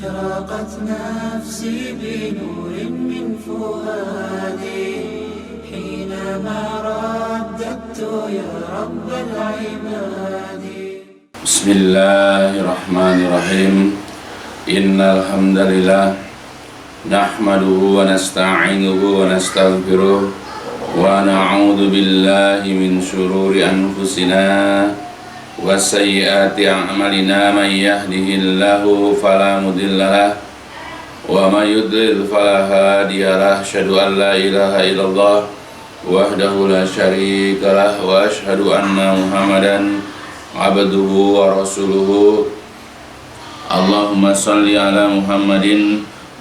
أشرقت نفسي بنور من فؤادي حينما رددت يا رب العباد. بسم الله الرحمن الرحيم. إن الحمد لله نحمده ونستعينه ونستغفره ونعوذ بالله من شرور أنفسنا وسيئات أعمالنا. من يهده الله فلا مضل له ومن يضلل فلا هادي له. أشهد أن لا إله إلا الله وحده لا شريك له وأشهد أن محمدا عبده ورسوله. اللهم صل على محمد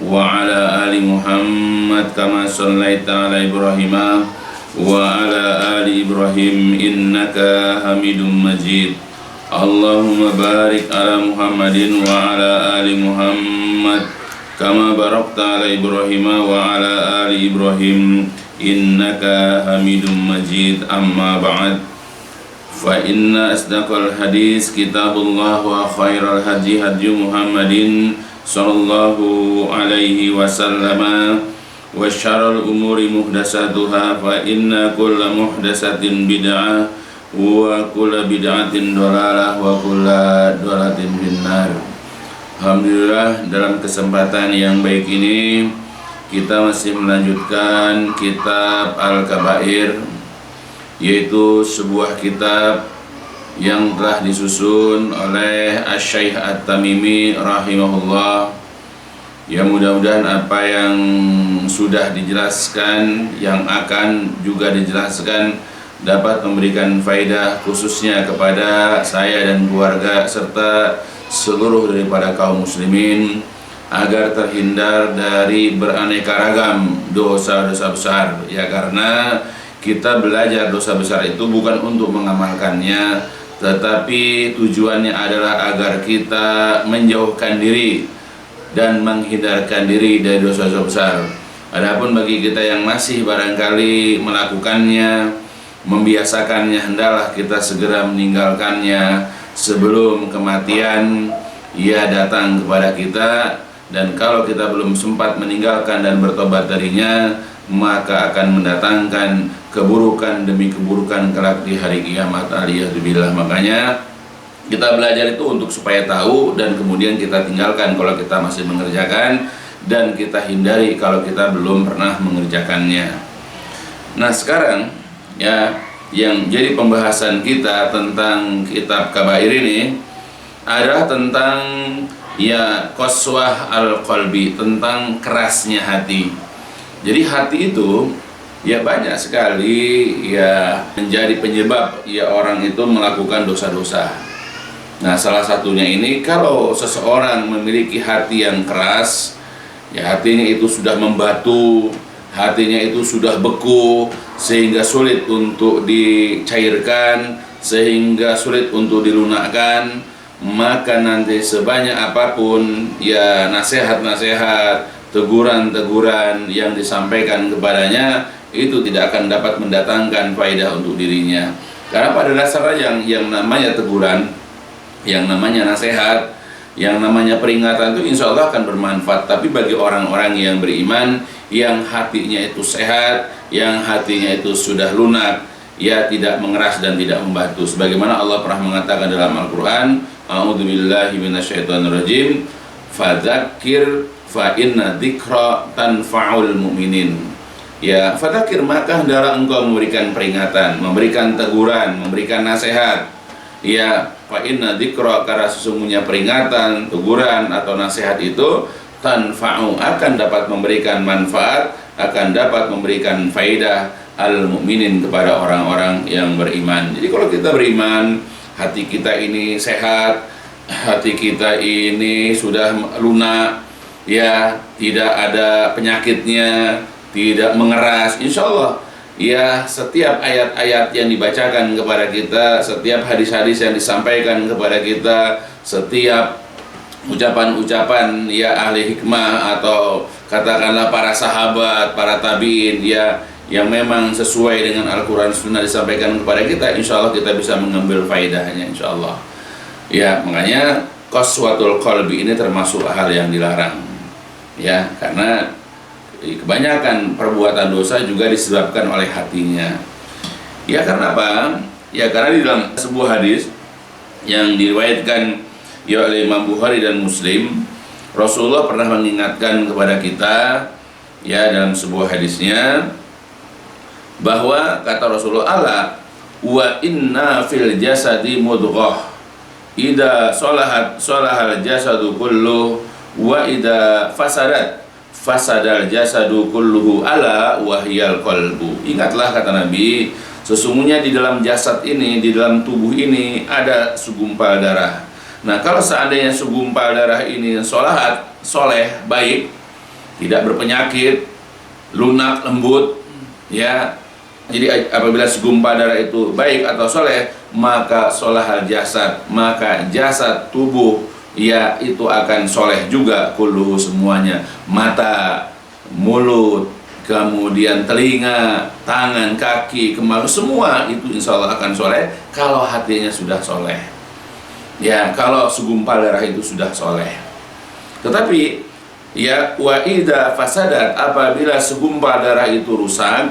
وعلى آل محمد كما صليت على إبراهيم وعلى آل إبراهيم إنك حميد مجيد. اللهم بارك على محمد وعلى آل محمد كما باركت على إبراهيم وعلى آل إبراهيم إنك حميد مجيد. أما بعد فإن أصدق الحديث كتاب الله وخير الهدي هدي محمد صلى الله عليه وسلم وشر الأمور محدثاتها فإن كل محدثة بدعة وكل بدعة ضلالة وكل ضلالة في النار. Alhamdulillah, dalam kesempatan yang baik ini kita masih melanjutkan kitab Al-Kabair, yaitu sebuah kitab yang telah disusun oleh Asy-Syaikh At-Tamimi rahimahullah. Ya, mudah-mudahan apa yang sudah dijelaskan, yang akan juga dijelaskan dapat memberikan faedah khususnya kepada saya dan keluarga serta seluruh daripada kaum muslimin agar terhindar dari beraneka ragam dosa-dosa besar. Ya, karena kita belajar dosa besar itu bukan untuk mengamalkannya, tetapi tujuannya adalah agar kita menjauhkan diri dan menghindarkan diri dari dosa-dosa besar. Adapun bagi kita yang masih barangkali melakukannya, membiasakannya, hendaklah kita segera meninggalkannya sebelum kematian ia datang kepada kita. Dan kalau kita belum sempat meninggalkan dan bertobat darinya, maka akan mendatangkan keburukan demi keburukan kelak di hari kiamat. Aliyahzubillah. Makanya kita belajar itu untuk supaya tahu dan kemudian kita tinggalkan kalau kita masih mengerjakan, dan kita hindari kalau kita belum pernah mengerjakannya. Nah, sekarang ya, yang jadi pembahasan kita tentang kitab Kabair ini adalah tentang ya qaswah al-qalbi, tentang kerasnya hati. Jadi hati itu ya banyak sekali ya menjadi penyebab ya orang itu melakukan dosa-dosa. Nah, salah satunya ini kalau seseorang memiliki hati yang keras, ya hatinya itu sudah membatu, hatinya itu sudah beku sehingga sulit untuk dicairkan, sehingga sulit untuk dilunakkan, maka nanti sebanyak apapun ya nasihat-nasihat, teguran-teguran yang disampaikan kepadanya itu tidak akan dapat mendatangkan faedah untuk dirinya. Karena pada dasarnya yang namanya teguran, yang namanya nasihat, yang namanya peringatan itu insya Allah akan bermanfaat. Tapi bagi orang-orang yang beriman, yang hatinya itu sehat, yang hatinya itu sudah lunak, ya tidak mengeras dan tidak membatu. Sebagaimana Allah pernah mengatakan dalam Al-Quran, A'udzubillahi minasyaitonirrajim, fadzakir fa inna dzikra tanfa'ul mu'minin. Ya, fadzakir, maka hendaklah engkau memberikan peringatan, memberikan teguran, memberikan nasihat. Ya, fa inna dzikra, karena sesungguhnya peringatan, teguran atau nasihat itu tanfa'u, akan dapat memberikan manfaat, akan dapat memberikan faedah al-mu'minin, kepada orang-orang yang beriman. Jadi kalau kita beriman, hati kita ini sehat, hati kita ini sudah lunak, ya tidak ada penyakitnya, tidak mengeras, insya Allah ya setiap ayat-ayat yang dibacakan kepada kita, setiap hadis-hadis yang disampaikan kepada kita, setiap ucapan-ucapan ya ahli hikmah atau katakanlah para sahabat, para tabi'in ya yang memang sesuai dengan Al-Quran Sunnah disampaikan kepada kita, insya Allah kita bisa mengambil faedahnya, insya Allah. Ya, makanya qaswatul qalbi ini termasuk hal yang dilarang. Ya, karena kebanyakan perbuatan dosa juga disebabkan oleh hatinya. Ya, karena apa? Ya, karena di dalam sebuah hadis yang diriwayatkan ya oleh Imam Bukhari dan Muslim, Rasulullah pernah mengingatkan kepada kita ya dalam sebuah hadisnya bahwa kata Rasulullah, "Ala wa inna fil jasadi mudghah idza salahal jasadu kullu wa idza fasadal jasadu kulluhu ala wahyal qalbu." Ingatlah kata Nabi, sesungguhnya di dalam jasad ini, di dalam tubuh ini ada segumpal darah. Nah, kalau seandainya segumpal darah ini soleh, baik, tidak berpenyakit, lunak, lembut, ya. Jadi apabila segumpal darah itu baik atau soleh, maka solahal jasad, maka jasad tubuh ya itu akan soleh juga, kulluhu semuanya, mata, mulut, kemudian telinga, tangan, kaki, kemaluan, semua itu insya Allah akan soleh kalau hatinya sudah soleh. Ya, kalau segumpal darah itu sudah soleh. Tetapi ya wa idza fasadat, apabila segumpal darah itu rusak,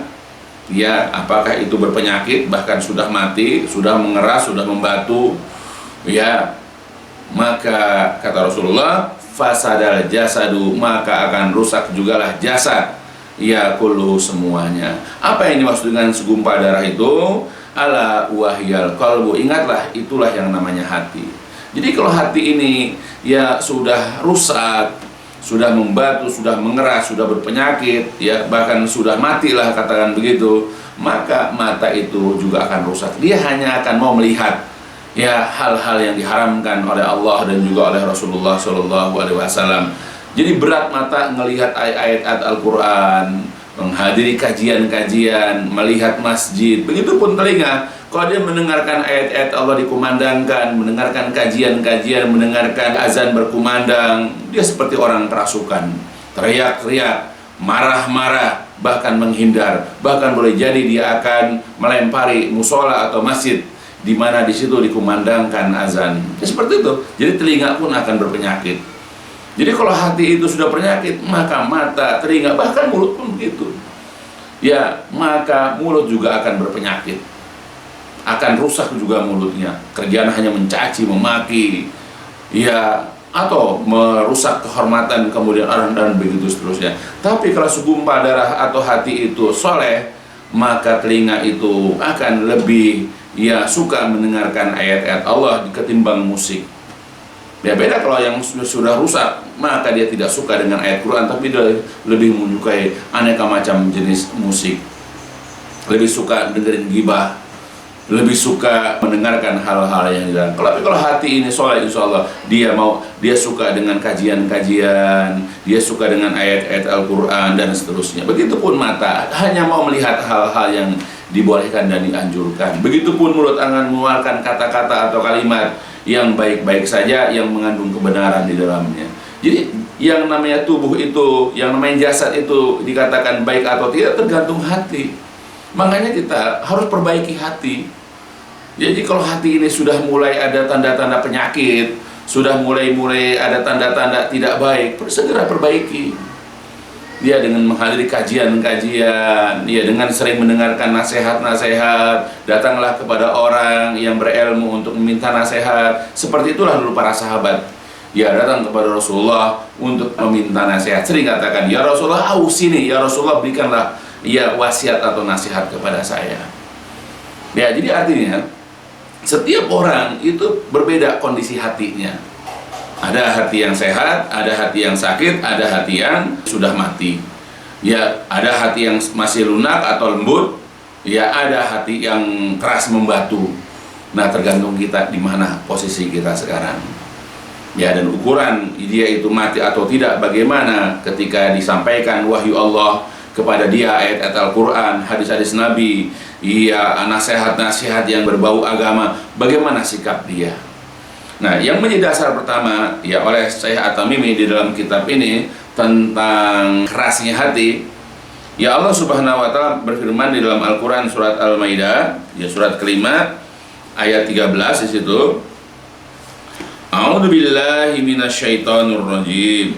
ya apakah itu berpenyakit, bahkan sudah mati, sudah mengeras, sudah membatu, ya maka kata Rasulullah, fasadal jasadu, maka akan rusak jugalah jasad, ya kulluhu semuanya. Apa yang dimaksud dengan segumpal darah itu? Ala wahyal qalbu, ingatlah itulah yang namanya hati. Jadi kalau hati ini ya sudah rusak, sudah membatu, sudah mengeras, sudah berpenyakit, ya bahkan sudah matilah katakan begitu, maka mata itu juga akan rusak. Dia hanya akan mau melihat ya hal-hal yang diharamkan oleh Allah dan juga oleh Rasulullah SAW. Jadi berat mata melihat ayat-ayat Al-Quran, menghadiri kajian-kajian, melihat masjid. Begitupun telinga, kalau dia mendengarkan ayat-ayat Allah dikumandangkan, mendengarkan kajian-kajian, mendengarkan azan berkumandang, dia seperti orang kerasukan, teriak-teriak, marah-marah, bahkan menghindar. Bahkan boleh jadi dia akan melempari musola atau masjid di mana di situ dikumandangkan azan. Ya, seperti itu. Jadi telinga pun akan berpenyakit. Jadi kalau hati itu sudah penyakit, maka mata, telinga, bahkan mulut pun begitu. Ya, maka mulut juga akan berpenyakit. Akan rusak juga mulutnya. Kerjaan hanya mencaci, memaki, ya, atau merusak kehormatan kemudian orang dan begitu seterusnya. Tapi kalau segumpal darah atau hati itu soleh, maka telinga itu akan lebih ya suka mendengarkan ayat-ayat Allah ketimbang musik. Ya beda kalau yang sudah rusak, maka dia tidak suka dengan ayat Quran, tapi dia lebih menyukai aneka macam jenis musik. Lebih suka dengerin gibah, lebih suka mendengarkan hal-hal yang dilarang. Tapi kalau hati ini soleh, insya Allah dia suka dengan kajian-kajian, dia suka dengan ayat-ayat Al-Quran dan seterusnya. Begitupun mata hanya mau melihat hal-hal yang dibolehkan dan dianjurkan. Begitupun mulut akan mengeluarkan kata-kata atau kalimat yang baik-baik saja, yang mengandung kebenaran di dalamnya. Jadi yang namanya tubuh itu, yang namanya jasad itu dikatakan baik atau tidak tergantung hati. Makanya kita harus perbaiki hati. Jadi kalau hati ini sudah mulai ada tanda-tanda penyakit, sudah mulai ada tanda-tanda tidak baik, segera perbaiki. Dia dengan menghadiri kajian-kajian, dia dengan sering mendengarkan nasihat-nasihat, datanglah kepada orang yang berilmu untuk meminta nasihat. Seperti itulah dulu para sahabat. Ya datang kepada Rasulullah untuk meminta nasihat. Sering katakan, ya Rasulullah ausini, ya Rasulullah berikanlah ya wasiat atau nasihat kepada saya. Ya jadi artinya setiap orang itu berbeda kondisi hatinya. Ada hati yang sehat, ada hati yang sakit, ada hati yang sudah mati. Ya, ada hati yang masih lunak atau lembut, ya ada hati yang keras membatu. Nah, tergantung kita di mana posisi kita sekarang. Ya, dan ukuran dia itu mati atau tidak bagaimana ketika disampaikan wahyu Allah kepada dia, ayat-ayat Al-Quran, hadis-hadis Nabi, ya nasihat-nasihat yang berbau agama, bagaimana sikap dia. Nah, yang menjadi dasar pertama ya oleh Syekh At-Tamimi di dalam kitab ini tentang kerasnya hati. Ya Allah Subhanahu wa taala berfirman di dalam Al-Qur'an surat Al-Maidah, ya surat kelima ayat 13 di situ. A'udzubillahi minasyaitonir rajim.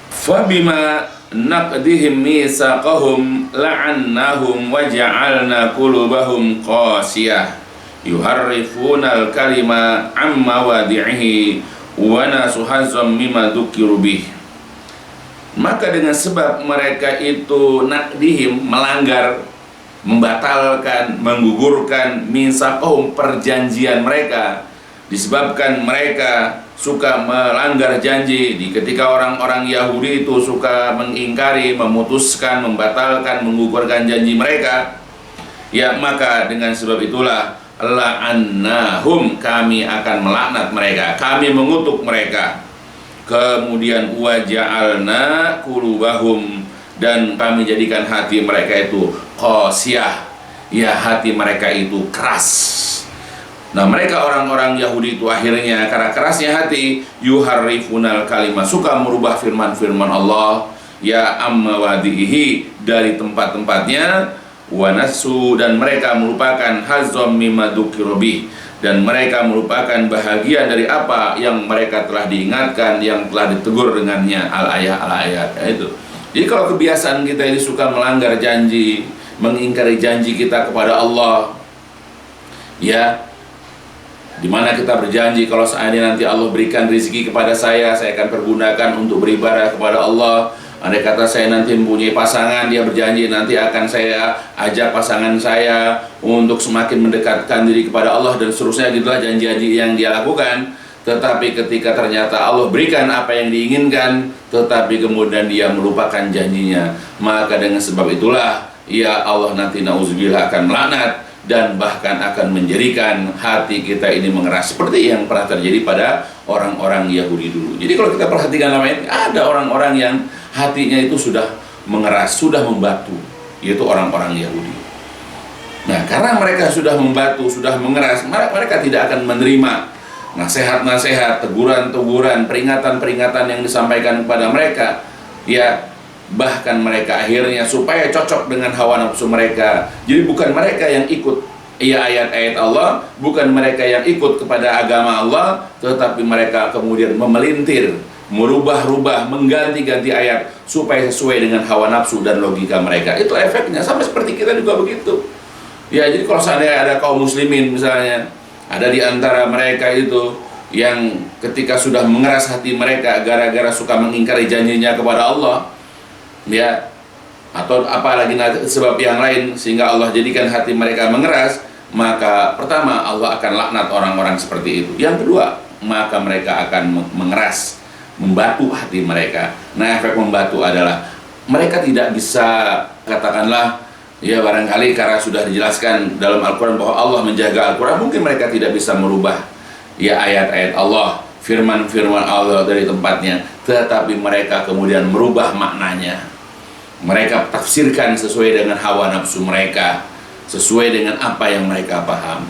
Fabima naqdihim mitsaqahum la'annahum wa ja'alna qulubahum qasiyah yuharrifunal kalima amma wadi'ihi wa nasu hazzam mimma dzukiru bih. Maka dengan sebab mereka itu naqdihim, melanggar, membatalkan, menggugurkan mitsaqahum, perjanjian mereka, disebabkan mereka suka melanggar janji. Ketika orang-orang Yahudi itu suka mengingkari, memutuskan, membatalkan, menggugurkan janji mereka, ya maka dengan sebab itulah la'annahum, kami akan melaknat mereka, kami mengutuk mereka. Kemudian waja'alna qulubahum, dan kami jadikan hati mereka itu qasiyah, ya hati mereka itu keras. Nah, mereka orang-orang Yahudi itu akhirnya karena kerasnya hati, yuharrifunal kalimah, suka merubah firman-firman Allah, ya amma wadihi, dari tempat-tempatnya, wa nasu, dan mereka merupakan hazzam mimma dzukiru bih, dan mereka merupakan bahagian dari apa yang mereka telah diingatkan, yang telah ditegur dengannya, al-ayat itu. Jadi kalau kebiasaan kita ini suka melanggar janji, mengingkari janji kita kepada Allah, ya, dimana kita berjanji kalau seandainya nanti Allah berikan rezeki kepada saya akan pergunakan untuk beribadah kepada Allah. Andai kata saya nanti mempunyai pasangan, dia berjanji nanti akan saya ajak pasangan saya untuk semakin mendekatkan diri kepada Allah, dan seterusnya. Gitulah janji-janji yang dia lakukan. Tetapi ketika ternyata Allah berikan apa yang diinginkan, tetapi kemudian dia melupakan janjinya, maka dengan sebab itulah ya Allah nanti na'udzubillah akan melaknat, dan bahkan akan menjadikan hati kita ini mengeras, seperti yang pernah terjadi pada orang-orang Yahudi dulu. Jadi kalau kita perhatikan namanya, ada orang-orang yang hatinya itu sudah mengeras, sudah membatu, yaitu orang-orang Yahudi. Nah, karena mereka sudah membatu, sudah mengeras, mereka tidak akan menerima nasihat-nasihat, teguran-teguran, peringatan-peringatan yang disampaikan kepada mereka, ya. Bahkan mereka akhirnya supaya cocok dengan hawa nafsu mereka. Jadi bukan mereka yang ikut ayat-ayat Allah, bukan mereka yang ikut kepada agama Allah, tetapi mereka kemudian memelintir, merubah-rubah, mengganti-ganti ayat supaya sesuai dengan hawa nafsu dan logika mereka. Itu efeknya, sama seperti kita juga begitu. Ya, jadi kalau seandainya ada kaum muslimin misalnya, ada di antara mereka itu yang ketika sudah mengeras hati mereka gara-gara suka mengingkari janjinya kepada Allah, ya, atau apalagi sebab yang lain sehingga Allah jadikan hati mereka mengeras, maka pertama Allah akan laknat orang-orang seperti itu. Yang kedua, maka mereka akan mengeras, membatu hati mereka. Nah, efek membatu adalah mereka tidak bisa, katakanlah, ya barangkali karena sudah dijelaskan dalam Al-Quran bahwa Allah menjaga Al-Quran, mungkin mereka tidak bisa merubah ya ayat-ayat Allah, firman-firman Allah dari tempatnya, tetapi mereka kemudian merubah maknanya. Mereka tafsirkan sesuai dengan hawa nafsu mereka, sesuai dengan apa yang mereka paham.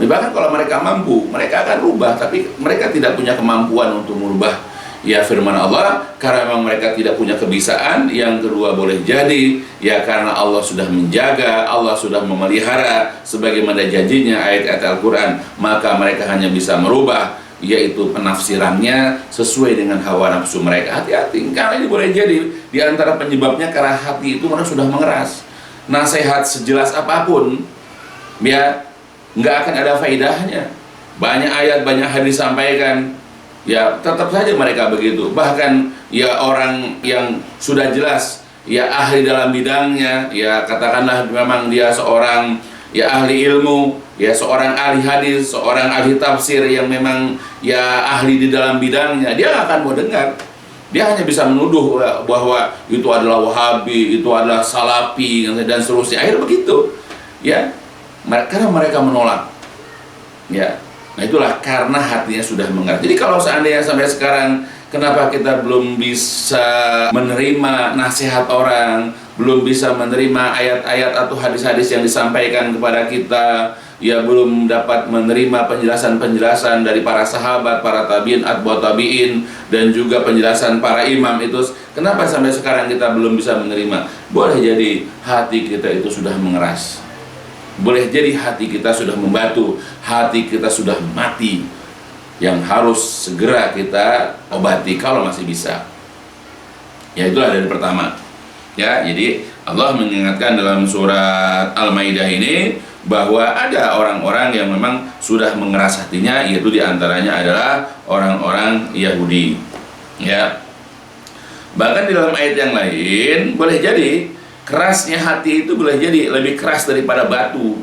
Bahkan kalau mereka mampu, mereka akan rubah, tapi mereka tidak punya kemampuan untuk merubah ya firman Allah, karena memang mereka tidak punya kebisaan. Yang kedua, boleh jadi ya karena Allah sudah menjaga, Allah sudah memelihara sebagaimana janjinya ayat-ayat Al-Quran, maka mereka hanya bisa merubah yaitu penafsirannya sesuai dengan hawa nafsu mereka. Hati-hati, karena ini boleh jadi di antara penyebabnya karena hati itu mereka sudah mengeras. Nasihat sejelas apapun ya nggak akan ada faedahnya. Banyak ayat, banyak hadis disampaikan, ya tetap saja mereka begitu. Bahkan ya orang yang sudah jelas ya ahli dalam bidangnya, ya katakanlah memang dia seorang ya ahli ilmu, ya seorang ahli hadis, seorang ahli tafsir yang memang ya ahli di dalam bidangnya, dia nggak akan mau dengar. Dia hanya bisa menuduh bahwa itu adalah Wahabi, itu adalah Salafi dan seterusnya. Akhirnya begitu, ya, karena mereka menolak, ya. Nah itulah karena hatinya sudah mengeras. Jadi kalau seandainya sampai sekarang kenapa kita belum bisa menerima nasihat orang, belum bisa menerima ayat-ayat atau hadis-hadis yang disampaikan kepada kita, ya belum dapat menerima penjelasan-penjelasan dari para sahabat, para tabi'in, atba'ut tabi'in, dan juga penjelasan para imam itu, kenapa sampai sekarang kita belum bisa menerima? Boleh jadi hati kita itu sudah mengeras, boleh jadi hati kita sudah membatu, hati kita sudah mati, yang harus segera kita obati kalau masih bisa. Ya, itulah dari pertama. Ya, jadi Allah mengingatkan dalam surat Al-Maidah ini bahwa ada orang-orang yang memang sudah mengeras hatinya, yaitu diantaranya adalah orang-orang Yahudi. Ya, bahkan di dalam ayat yang lain boleh jadi kerasnya hati itu boleh jadi lebih keras daripada batu.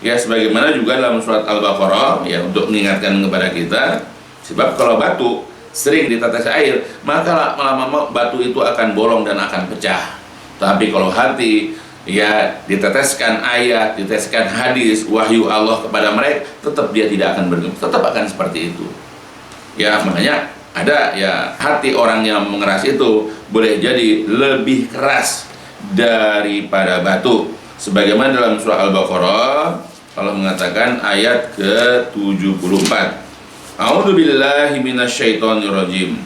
Ya, sebagaimana juga dalam surat Al-Baqarah, ya, untuk mengingatkan kepada kita, sebab kalau batu sering ditetes air, maka lama-lama batu itu akan bolong dan akan pecah. Tapi kalau hati, ya, diteteskan ayat, diteteskan hadis, wahyu Allah kepada mereka, tetap dia tidak akan bergemar, tetap akan seperti itu. Ya, makanya ada, ya, hati orang yang mengeras itu boleh jadi lebih keras daripada batu. Sebagaimana dalam surah Al-Baqarah Allah mengatakan ayat ke-74. A'udzu billahi minasyaitonir rajim.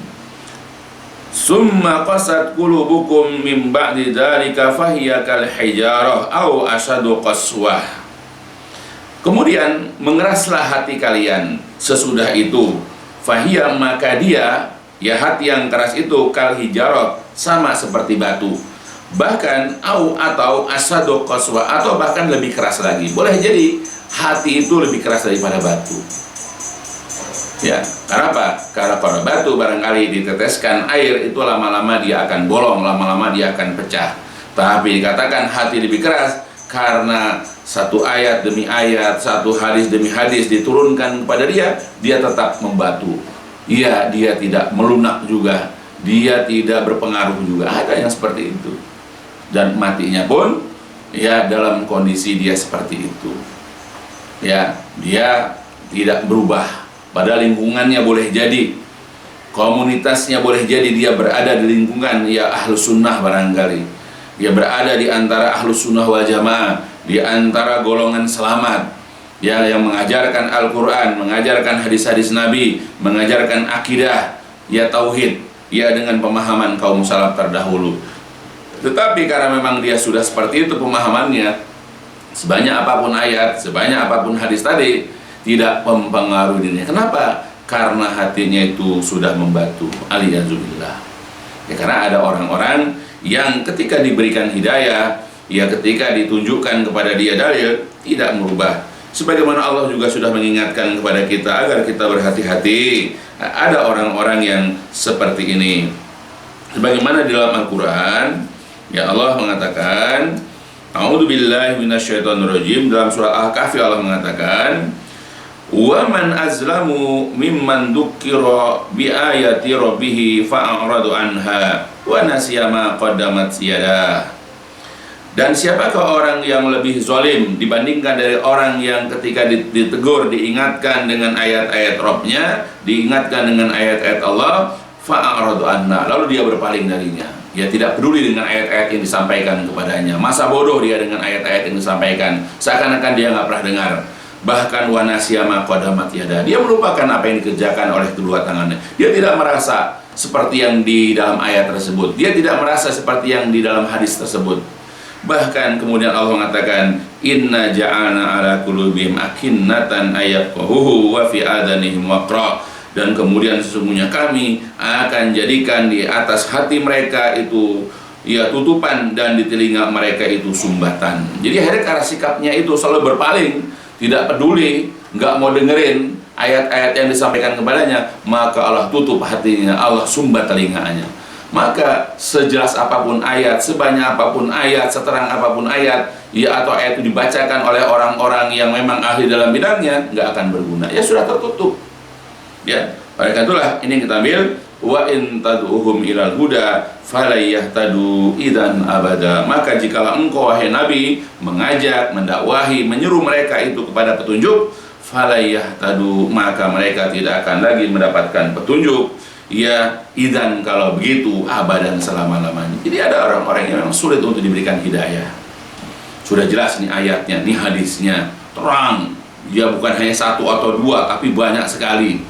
Summa qasat qulubukum min ba'di dzalika fahiya kal hijarah aw ashadu qaswah. Kemudian mengeraslah hati kalian sesudah itu, fahiya, maka dia, ya, hati yang keras itu, kal hijarah, sama seperti batu. Bahkan atau ashadu qaswah, atau bahkan lebih keras lagi. Boleh jadi hati itu lebih keras daripada batu. Ya, karena apa? Karena pada batu barangkali diteteskan air itu lama-lama dia akan bolong, lama-lama dia akan pecah. Tapi dikatakan hati lebih keras karena satu ayat demi ayat, satu hadis demi hadis diturunkan kepada dia, dia tetap membatu. Iya, dia tidak melunak juga, dia tidak berpengaruh juga. Ada yang seperti itu. Dan matinya pun, ya, dalam kondisi dia seperti itu. Ya, dia tidak berubah. Pada lingkungannya boleh jadi, komunitasnya boleh jadi dia berada di lingkungan, ya, ahlus sunnah barangkali. Dia berada di antara ahlus sunnah wal jamaah, di antara golongan selamat, ya, yang mengajarkan Al-Quran, mengajarkan hadis-hadis Nabi, mengajarkan akidah, ya, tauhid, ya, dengan pemahaman kaum salaf terdahulu. Tetapi karena memang dia sudah seperti itu pemahamannya, sebanyak apapun ayat, sebanyak apapun hadis tadi, tidak mempengaruhi dirinya. Kenapa? Karena hatinya itu sudah membatu. Aliyazubillah. Ya, karena ada orang-orang yang ketika diberikan hidayah, ya, ketika ditunjukkan kepada dia dalil, tidak merubah. Sebagaimana Allah juga sudah mengingatkan kepada kita agar kita berhati-hati. Ada orang-orang yang seperti ini. Sebagaimana di dalam Al-Quran, ya, Allah mengatakan, A'udzu billahi minasyaitonir rajim. Dalam surah Al-Kahfi Allah mengatakan, wa man azlamu mimman dzukira bi ayati rabbih fa'aradu anha wa nasiya ma qaddamat yadah. Dan siapakah orang yang lebih zalim dibandingkan dari orang yang ketika ditegur, diingatkan dengan ayat-ayat Rabb-nya, diingatkan dengan ayat-ayat Allah, fa'aradu anha, lalu dia berpaling darinya. Dia tidak peduli dengan ayat-ayat yang disampaikan kepadanya. Masa bodoh dia dengan ayat-ayat yang disampaikan, seakan-akan dia nggak pernah dengar. Bahkan wa nasiya ma qaddamat yadah, dia melupakan apa yang dikerjakan oleh kedua tangannya. Dia tidak merasa seperti yang di dalam ayat tersebut, dia tidak merasa seperti yang di dalam hadis tersebut. Bahkan kemudian Allah mengatakan, inna ja'alna ala qulubihim akinnatan ayyafqahuhu wa fi adanihim waqra. Dan kemudian sesungguhnya kami akan jadikan di atas hati mereka itu, ya, tutupan, dan di telinga mereka itu sumbatan. Jadi akhirnya karena sikapnya itu selalu berpaling, tidak peduli, nggak mau dengerin ayat-ayat yang disampaikan kepadanya, maka Allah tutup hatinya, Allah sumbat telinganya. Maka sejelas apapun ayat, sebanyak apapun ayat, seterang apapun ayat, ya, atau ayat itu dibacakan oleh orang-orang yang memang ahli dalam bidangnya, nggak akan berguna. Ya, sudah tertutup. Ya, oleh karena itulah ini kita ambil, wa in tad'uhum ilal huda falayahtadu idzan abada. Maka jikalau engkau wahai Nabi mengajak, mendakwahi, menyeru mereka itu kepada petunjuk, falayahtadu, maka mereka tidak akan lagi mendapatkan petunjuk, ya, idzan, kalau begitu, abadan, selama-lamanya. Jadi ada orang-orang yang memang sulit untuk diberikan hidayah. Sudah jelas nih ayatnya, nih hadisnya, terang, ya, bukan hanya satu atau dua, tapi banyak sekali.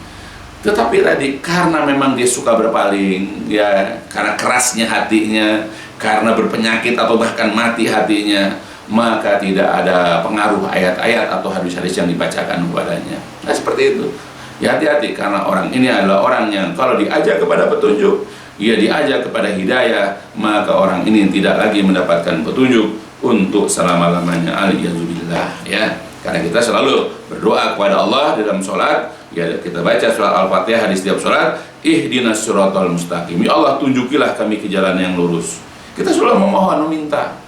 Tetapi tadi karena memang dia suka berpaling, ya, karena kerasnya hatinya, karena berpenyakit atau bahkan mati hatinya, maka tidak ada pengaruh ayat-ayat atau hadis-hadis yang dibacakan kepadanya. Nah, seperti itu. Ya hati-hati, karena orang ini adalah orang yang kalau diajak kepada petunjuk, ia diajak kepada hidayah, maka orang ini tidak lagi mendapatkan petunjuk untuk selama-lamanya. Aliyahzubillah, ya. Karena kita selalu berdoa kepada Allah dalam sholat, ya kita baca surat Al-Fatihah di setiap sholat, ihdinas siratal mustaqim, ya Allah tunjukilah kami ke jalan yang lurus. Kita selalu memohon, meminta.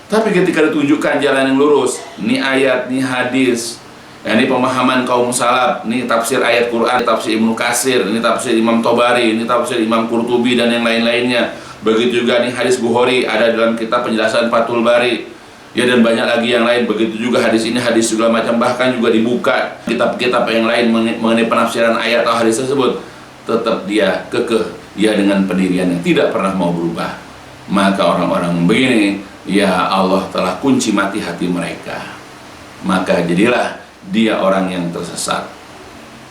Tapi ketika ditunjukkan jalan yang lurus, ini ayat, ini hadis, ini pemahaman kaum salaf, ini tafsir ayat Quran, tafsir Ibnu Katsir, ini tafsir Imam Tobari, ini tafsir Imam Qurtubi dan yang lain-lainnya. Begitu juga nih hadis Bukhari ada dalam kitab penjelasan Fathul Bari, ya, dan banyak lagi yang lain. Begitu juga hadis ini, hadis segala macam, bahkan juga dibuka kitab-kitab yang lain mengenai penafsiran ayat atau hadis tersebut. Tetap dia kekeh, ya, dengan pendiriannya, tidak pernah mau berubah. Maka orang-orang begini, ya Allah telah kunci mati hati mereka. Maka jadilah dia orang yang tersesat,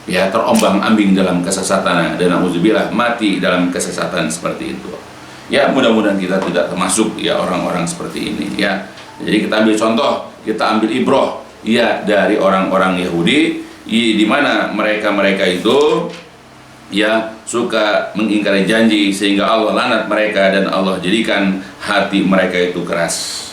ya, terombang-ambing dalam kesesatan, dan nauzubillah mati dalam kesesatan seperti itu. Ya, mudah-mudahan kita tidak termasuk, ya, orang-orang seperti ini, ya. Jadi kita ambil contoh, kita ambil ibroh, ya, dari orang-orang Yahudi, di mana mereka itu, ya, suka mengingkari janji sehingga Allah laknat mereka dan Allah jadikan hati mereka itu keras.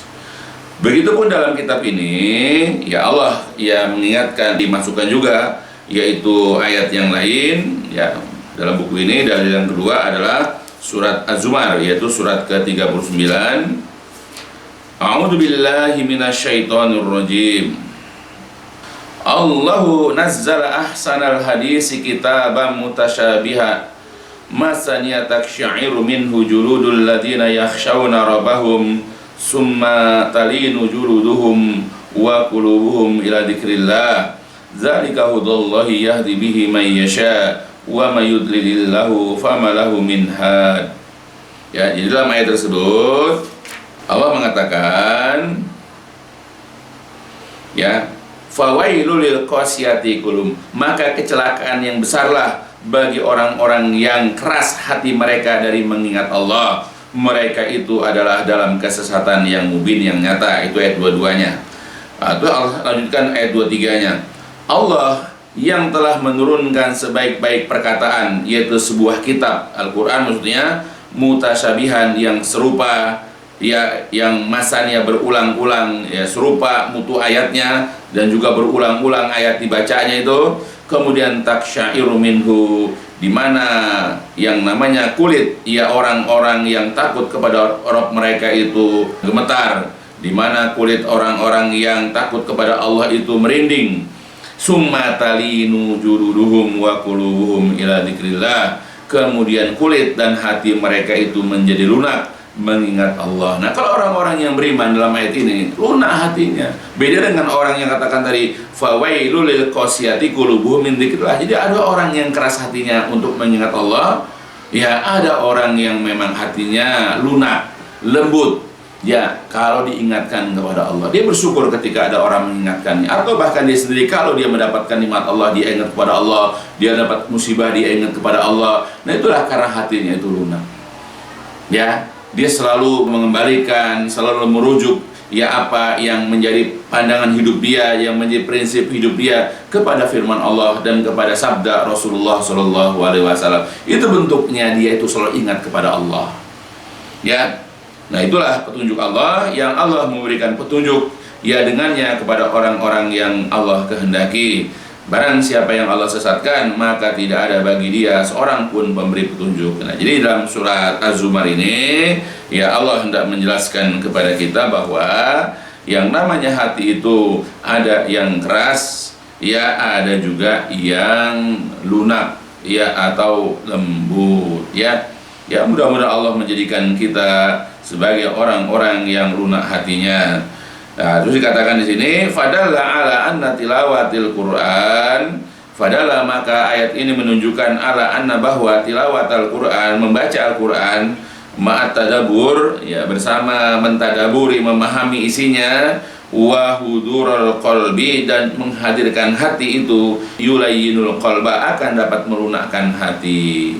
Begitupun dalam kitab ini, ya, Allah ya mengingatkan, dimasukkan juga, yaitu ayat yang lain, ya, dalam buku ini. Dalil yang kedua adalah surat Az-Zumar, yaitu surat ke-39. A'udzu billahi minasyaitonir rajim. Allahu nazzala ahsanal hadisi kitaban mutasyabiha masaniya taksya'iru minhu juludul ladina yakhshawna rabbahum summa talinu juluduhum wa qulubuhum ila dzikrillah dzalika hudallahi yahdi bihi man yasha wa may yudlilillahu fama lahu min had. Ya, jadi dalam ayat tersebut Allah mengatakan, ya, fawailul lil qasiyati qulum, maka kecelakaan yang besarlah bagi orang-orang yang keras hati mereka dari mengingat Allah. Mereka itu adalah dalam kesesatan yang mubin, yang nyata. Itu ayat 22-nya. Itu Allah lanjutkan ayat 23-nya. Allah yang telah menurunkan sebaik-baik perkataan, yaitu sebuah kitab Al-Quran, maksudnya mutasyabihan, yang serupa, ya, yang masanya berulang-ulang, ya, serupa mutu ayatnya, dan juga berulang-ulang ayat dibacanya itu. Kemudian taksyairu minhu, di mana yang namanya kulit, ya, orang-orang yang takut kepada Rabb mereka itu gemetar, di mana kulit orang-orang yang takut kepada Allah itu merinding. Summa talinu juluduhum wa qulubuhum ila dzikrillah, kemudian kulit dan hati mereka itu menjadi lunak mengingat Allah. Nah, kalau orang-orang yang beriman dalam ayat ini lunak hatinya, beda dengan orang yang katakan tadi fawailul lil qasiyati qulubuhum min dzikrillah. Jadi ada orang yang keras hatinya untuk mengingat Allah, ya, ada orang yang memang hatinya lunak, lembut, ya, kalau diingatkan kepada Allah. Dia bersyukur ketika ada orang mengingatkannya, atau bahkan dia sendiri kalau dia mendapatkan nikmat Allah, dia ingat kepada Allah, dia dapat musibah, dia ingat kepada Allah. Nah, itulah karena hatinya itu lunak, ya. Dia selalu mengembalikan, selalu merujuk, ya, apa yang menjadi pandangan hidup dia, yang menjadi prinsip hidup dia kepada firman Allah dan kepada sabda Rasulullah SAW. Itu bentuknya dia itu selalu ingat kepada Allah, ya. Nah, itulah petunjuk Allah, yang Allah memberikan petunjuk, ya, dengannya kepada orang-orang yang Allah kehendaki. Barang siapa yang Allah sesatkan, maka tidak ada bagi dia seorang pun pemberi petunjuk. Nah, jadi dalam surat Az-Zumar ini, ya, Allah hendak menjelaskan kepada kita bahwa yang namanya hati itu ada yang keras, ya, ada juga yang lunak, ya, atau lembut, ya. Ya, mudah-mudahan Allah menjadikan kita sebagai orang-orang yang lunak hatinya. Nah, terus dikatakan di sini, fadalla ala anna tilawatil Quran, fadalla, maka ayat ini menunjukkan ala anna, bahwa tilawatil Quran, membaca Al-Quran, ma'at tadabbur, ya, bersama mentadaburi, memahami isinya, wa hudurul qalbi, dan menghadirkan hati itu, yulayyinul qalba, akan dapat melunakkan hati.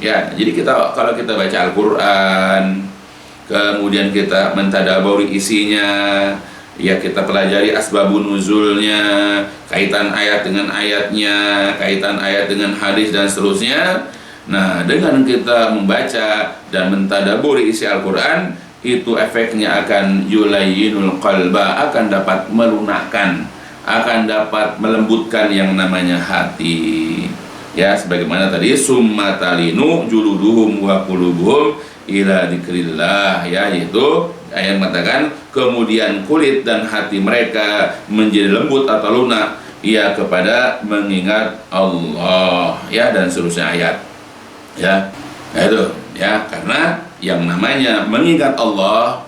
Ya, jadi kalau kita baca Al-Quran, kemudian kita mentadaburi isinya, ya kita pelajari asbabun nuzulnya, kaitan ayat dengan ayatnya, kaitan ayat dengan hadis dan seterusnya. Nah, dengan kita membaca dan mentadaburi isi Al-Quran, itu efeknya akan yulayyinul qalba, akan dapat melunakkan, akan dapat melembutkan yang namanya hati. Ya, sebagaimana tadi summa talinu juluduhum wa qulubuhum ila dzikrillah, ya, yaitu ayat mengatakan kemudian kulit dan hati mereka menjadi lembut atau lunak ya kepada mengingat Allah, ya, dan seterusnya ayat. Ya, itu ya, karena yang namanya mengingat Allah,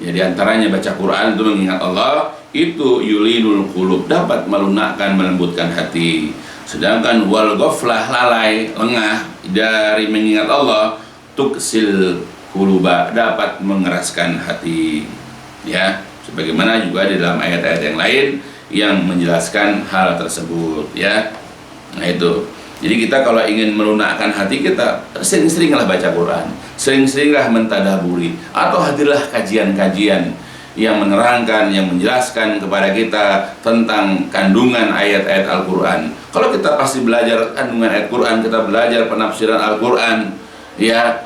ya, diantaranya baca Quran itu mengingat Allah, itu yulinul qulub, dapat melunakkan, melembutkan hati. Sedangkan wal ghaflah, lalai, lengah dari mengingat Allah, tuksil quluba, dapat mengeraskan hati. Ya, sebagaimana juga di dalam ayat-ayat yang lain yang menjelaskan hal tersebut, ya. Nah, itu. Jadi kita kalau ingin melunakkan hati kita, sering-seringlah baca Quran, sering-seringlah mentadaburi, atau hadirlah kajian-kajian yang menerangkan, yang menjelaskan kepada kita tentang kandungan ayat-ayat Al-Quran. Kalau kita pasti belajar kandungan ayat Quran, kita belajar penafsiran Al-Quran, ya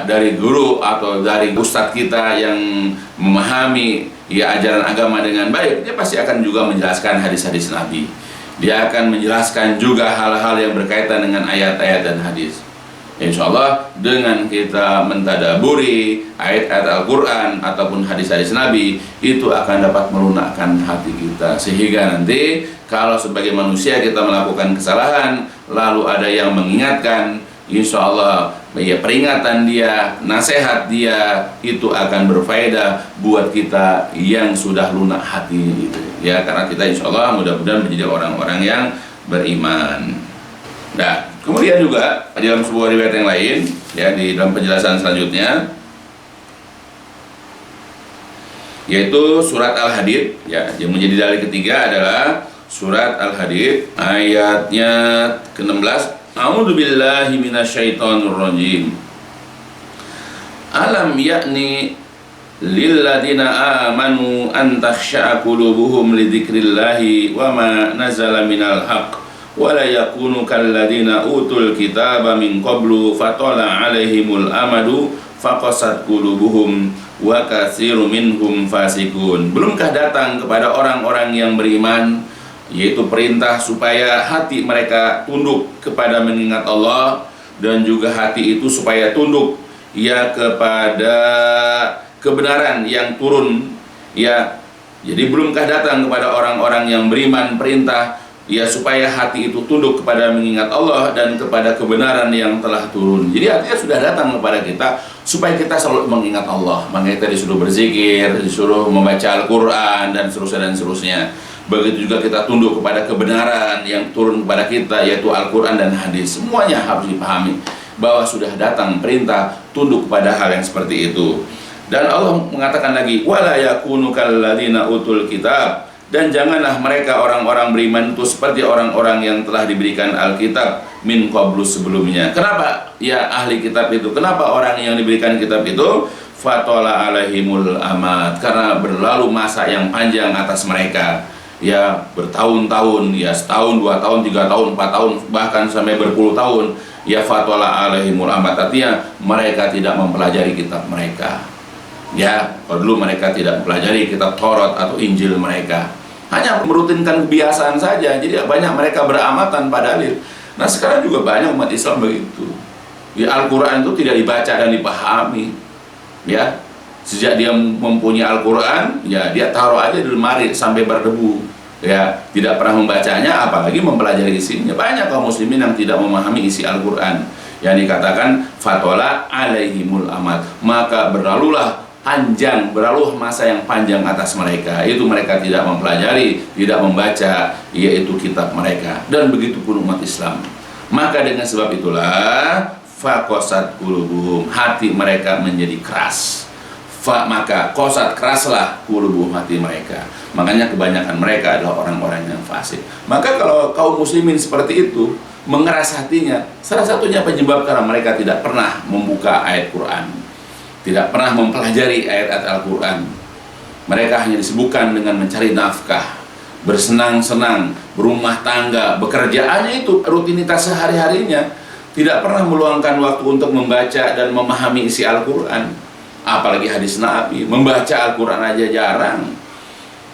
dari guru atau dari ustadz kita yang memahami ya ajaran agama dengan baik, dia pasti akan juga menjelaskan hadis-hadis Nabi. Dia akan menjelaskan juga hal-hal yang berkaitan dengan ayat-ayat dan hadis. Insya Allah dengan kita mentadaburi ayat-ayat Al-Quran ataupun hadis-hadis Nabi, itu akan dapat melunakkan hati kita. Sehingga nanti kalau sebagai manusia kita melakukan kesalahan, lalu ada yang mengingatkan, insya Allah ya peringatan dia, nasihat dia, itu akan berfaedah buat kita yang sudah lunak hatinya itu. Ya, karena kita insya Allah mudah-mudahan menjadi orang-orang yang beriman. Nah, kemudian juga di dalam sebuah riwayat yang lain, ya, di dalam penjelasan selanjutnya, yaitu surat Al-Hadid, ya, yang menjadi dalil ketiga adalah surat Al-Hadid ayatnya ke-16. A'udzu billahi minasyaitonir rajim. Alam yakni lilladzina amanu an takhsha'a qulubuhum lidzikrillahi wa ma nazala minal haqq wa la yakunu kalladzina utul kitaba min qablu fatala 'alaihimul amadu faqasat qulubuhum wa katsirun minhum fasikun. Belumkah datang kepada orang-orang yang beriman, yaitu perintah supaya hati mereka tunduk kepada mengingat Allah, dan juga hati itu supaya tunduk ya kepada kebenaran yang turun, ya. Jadi belumkah datang kepada orang-orang yang beriman perintah ya supaya hati itu tunduk kepada mengingat Allah dan kepada kebenaran yang telah turun. Jadi artinya sudah datang kepada kita supaya kita selalu mengingat Allah. Makanya kita disuruh berzikir, disuruh membaca Al-Quran dan seterusnya. Begitu juga kita tunduk kepada kebenaran yang turun kepada kita, yaitu Al-Quran dan hadis. Semuanya harus dipahami bahwa sudah datang perintah tunduk kepada hal yang seperti itu. Dan Allah mengatakan lagi, wala yakunu kalladzina utul kitab, dan janganlah mereka orang-orang beriman itu seperti orang-orang yang telah diberikan Alkitab min qablu sebelumnya. Kenapa ya ahli kitab itu? Kenapa orang yang diberikan kitab itu? Fatola alaihimul amad, karena berlalu masa yang panjang atas mereka, ya bertahun-tahun, ya setahun, 2 tahun, 3 tahun, 4 tahun, bahkan sampai berpuluh tahun. Ya fatola alaihimul amad, artinya mereka tidak mempelajari kitab mereka. Ya, kalau dulu mereka tidak mempelajari kitab Taurat atau Injil mereka, hanya merutinkan kebiasaan saja. Jadi banyak mereka beramatan pada dalil. Nah, sekarang juga banyak umat Islam begitu. Ya, Al-Quran itu tidak dibaca dan dipahami. Ya, sejak dia mempunyai Al-Quran, ya dia taruh aja di lemari sampai berdebu. Ya, tidak pernah membacanya, apalagi mempelajari isinya. Banyak kaum muslimin yang tidak memahami isi Al-Quran. Yang dikatakan fatola alaihimul amad, maka berlalulah berlalu masa yang panjang atas mereka. Itu mereka tidak mempelajari, tidak membaca, yaitu kitab mereka. Dan begitu pun umat Islam. Maka dengan sebab itulah faqasat qulubuhum, hati mereka menjadi keras. Maka qasat, keraslah qulubuhum, hati mereka. Makanya kebanyakan mereka adalah orang-orang yang fasik. Maka kalau kaum muslimin seperti itu mengeras hatinya, salah satunya penyebab karena mereka tidak pernah membuka ayat Quran, tidak pernah mempelajari ayat-ayat Al-Quran. Mereka hanya disibukkan dengan mencari nafkah, bersenang-senang, berumah tangga, bekerjaannya itu rutinitas sehari-harinya. Tidak pernah meluangkan waktu untuk membaca dan memahami isi Al-Quran, apalagi hadis Nabi. Membaca Al-Quran aja jarang,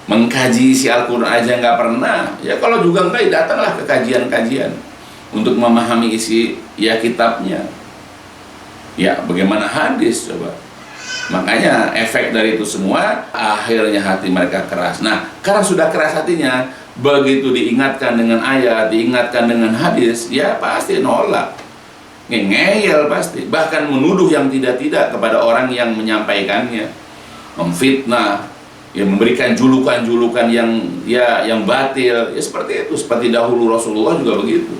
mengkaji isi Al-Quran aja nggak pernah. Ya kalau juga enggak, datanglah ke kajian-kajian untuk memahami isi ya kitabnya. Ya bagaimana hadis coba. Makanya efek dari itu semua, akhirnya hati mereka keras. Nah, karena sudah keras hatinya, begitu diingatkan dengan ayat, diingatkan dengan hadis, ya pasti nolak, ngeyel pasti, bahkan menuduh yang tidak-tidak kepada orang yang menyampaikannya, memfitnah, ya memberikan julukan-julukan yang batil, ya seperti itu. Seperti dahulu Rasulullah juga begitu.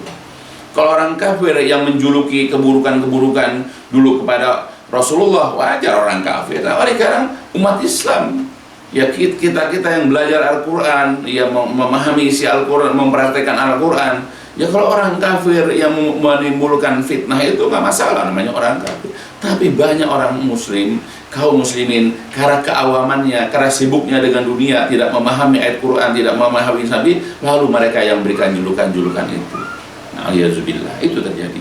Kalau orang kafir yang menjuluki keburukan-keburukan dulu kepada Rasulullah, wajar orang kafir. Nah, sekarang umat Islam, ya kita yang belajar Al-Quran, ya memahami isi Al-Quran, mempraktekkan Al-Quran, ya kalau orang kafir yang menimbulkan fitnah itu nggak masalah, namanya orang kafir. Tapi banyak orang muslim, kaum muslimin, karena keawamannya, karena sibuknya dengan dunia, tidak memahami ayat Quran, tidak memahami Nabi, lalu mereka yang berikan julukan-julukan itu. Nah, alhamdulillah, itu terjadi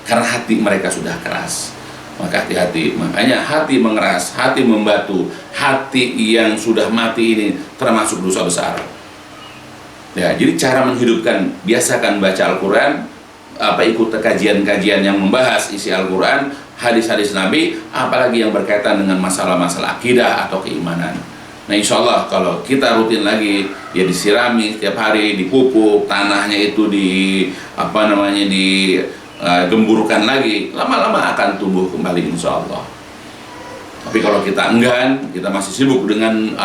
karena hati mereka sudah keras. Maka hati-hati, makanya hati mengeras, hati membatu, hati yang sudah mati ini termasuk dosa besar. Ya, jadi cara menghidupkan, biasakan baca Al-Quran, ikut kajian-kajian yang membahas isi Al-Quran, hadis-hadis Nabi, apalagi yang berkaitan dengan masalah-masalah akidah atau keimanan. Nah, insya Allah kalau kita rutin lagi, ya disirami setiap hari, dipupuk, tanahnya itu gemburkan lagi, lama-lama akan tumbuh kembali insya Allah. Tapi kalau kita enggan, kita masih sibuk dengan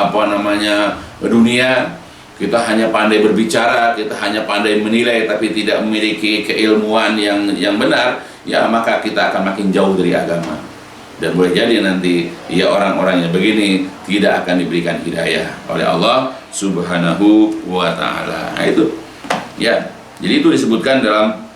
dunia, kita hanya pandai berbicara, kita hanya pandai menilai, tapi tidak memiliki keilmuan yang benar, ya maka kita akan makin jauh dari agama. Dan boleh jadi nanti ya orang-orang yang begini tidak akan diberikan hidayah oleh Allah Subhanahu wa Ta'ala. Nah itu ya, jadi itu disebutkan dalam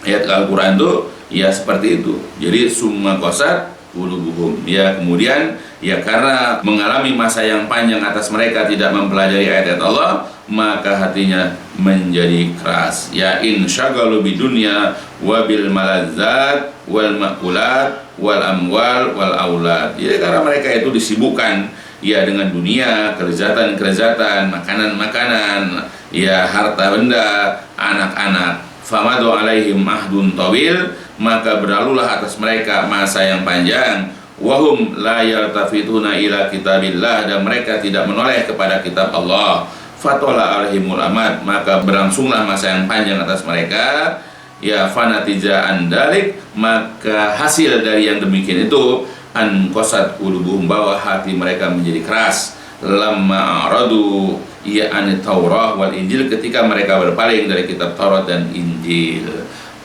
ayat Al-Quran itu ya seperti itu. Jadi summa qasat qulubuhum, ya kemudian ya karena mengalami masa yang panjang atas mereka tidak mempelajari ayat-ayat Allah, maka hatinya menjadi keras. Ya insyaghalu bidunya wa bil malazzat wal maqulat wal amwal wal aulad. Jadi karena mereka itu disibukkan ya dengan dunia, kelezatan-kelezatan, makanan-makanan, ya harta benda, anak-anak. Famadu alaihim ahdun tawil, maka berlalulah atas mereka masa yang panjang. Wahum la yaltafituna ila kitabillah, dan mereka tidak menoleh kepada kitab Allah. Fatola alaihimul amad, maka berlangsunglah masa yang panjang atas mereka. Ya fanatija andalik, maka hasil dari yang demikian itu an qasat qulubuhum, bahwa hati mereka menjadi keras. Lamma aradu ya an Taurah wal Injil, ketika mereka berpaling dari kitab Taurat dan Injil.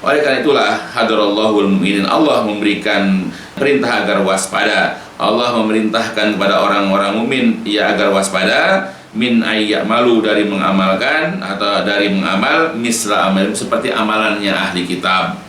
Oleh karena itulah hadarallahul mu'minin, Allah memberikan perintah agar waspada. Allah memerintahkan kepada orang-orang mukmin ya agar waspada, min ayyamalu, dari mengamalkan atau dari mengamal misla amal, seperti amalannya ahli kitab,